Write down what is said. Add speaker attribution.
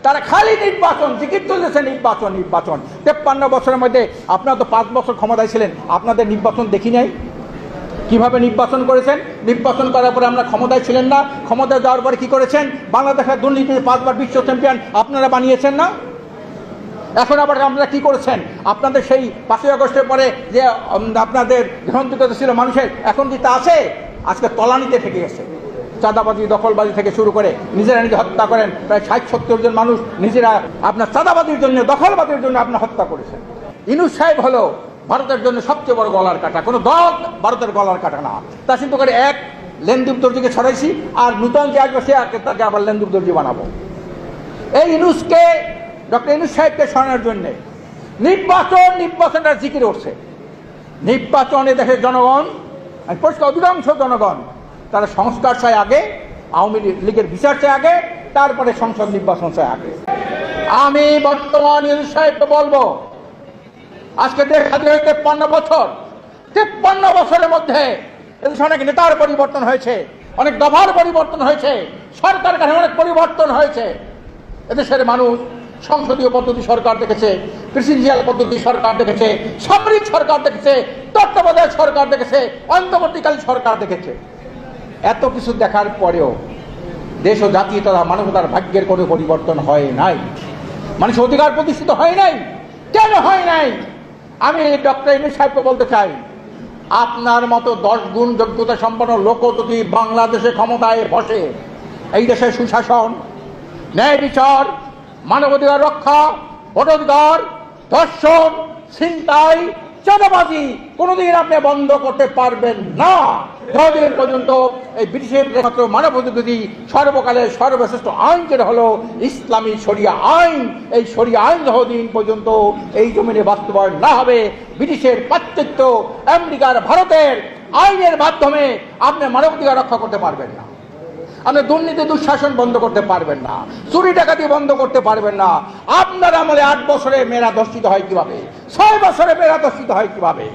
Speaker 1: তারা খালি নির্বাচন, জিকির তুলেছে নির্বাচন নির্বাচন। 53 বছরের মধ্যে আপনারা তো 5 বছর ক্ষমতায় ছিলেন, আপনাদের নির্বাচন দেখি নাই। কিভাবে নির্বাচন করেছেন? নির্বাচন করার পরে আমরা ক্ষমতায় ছিলেন না, ক্ষমতায় যাওয়ার পরে কি করেছেন? বাংলাদেশের দুর্নীতিতে 5 বার বিশ্ব চ্যাম্পিয়ন আপনারা বানিয়েছেন না? এখন আবার আপনারা কি করেছেন? আপনাদের সেই 5ই আগস্টের পরে যে আপনাদের গ্রহণযোগ্যতা ছিল মানুষের, এখন কি তা আছে? আজকে তলানিতে থেকে গেছে। চাঁদাবাজি, দখলবাজি থেকে শুরু করে নিজেরা নিজে হত্যা করেন। প্রায় 60-70 জন মানুষ নিজেরা আপনার চাঁদাবাজির জন্য, দখলবাজির জন্য আপনার হত্যা করেছেন। ইউনূস সাহেব হলো ভারতের জন্য সবচেয়ে বড় গলার কাটা। কোনো দল ভারতের গলার কাটা না। তা চিন্তা করে এক লেনদীপ দর্জিকে ছড়াইছি, আর নূতন যে আসবে সে তাকে আবার লেনদীপ দর্জি বানাবো। এই ইউনূসকে, ডক্টর ইউনূস সাহেবকে সরানোর জন্য নির্বাচনটা জিকির উঠছে। নির্বাচনে দেশের জনগণ, পরিষ্কার অধিকাংশ জনগণ তারা সংস্কার চায় আগে, আওয়ামী লীগের বিচার চায় আগে, তারপরে সংসদ নির্বাচন চায় আগে। আমি বর্তমান ইউনূস সাহেবকে বলবো, আজকে দেশ স্বাধীন হয়ে 53 বছর, 53 বছরের মধ্যে এদেশে অনেক নেতার পরিবর্তন হয়েছে, অনেক দফার পরিবর্তন হয়েছে, সরকার কাঠামো অনেক পরিবর্তন হয়েছে। এদেশের মানুষ সংসদীয় পদ্ধতি সরকার দেখেছে, প্রেসিডেন্সিয়াল পদ্ধতি সরকার দেখেছে, সামরিক সরকার দেখেছে, তত্ত্বাবধায়ক সরকার দেখেছে, অন্তর্বর্তীকালীন সরকার দেখেছে। এত কিছু দেখার পরেও দেশ ও জাতি তথা মানবতার ভাগ্যের কোনো পরিবর্তন হয় নাই, মানুষের অধিকার প্রতিষ্ঠিত হয় নাই। কেন হয় নাই? আমি ডক্টর ইউনূস সাহেবকে বলতে চাই, আপনার মতো 10 গুণ যোগ্যতা সম্পন্ন লোক যদি বাংলাদেশে ক্ষমতায় বসে, এই দেশের সুশাসন, ন্যায় বিচার, মানবাধিকার রক্ষা, ভোটাধিকার, ধর্ষণ, ছিনতাই, চাঁদাবাজি কোনোদিন আপনি বন্ধ করতে পারবেন না। যতদিন পর্যন্ত এই ব্রিটিশের মাত্র মানবাধিকারী সর্বকালের সর্বশ্রেষ্ঠ আইন যেটা হলো ইসলামী শরিয়া আইন, এই শরিয়া আইন যতদিন পর্যন্ত এই জমিনে বাস্তবায়ন না হবে, ব্রিটিশের পাশ্চাত্য, আমেরিকার, ভারতের আইনের মাধ্যমে আপনি মানবাধিকার রক্ষা করতে পারবেন না। আপনি দুর্নীতি দুঃশাসন বন্ধ করতে পারবেন না, চুরি ডাকাতি বন্ধ করতে পারবেন না। আপনার আমলে 8 বছরে মেয়েরা ধর্ষিত হয় কিভাবে? 6 বছরে মেয়েরা ধর্ষিত হয় কিভাবে?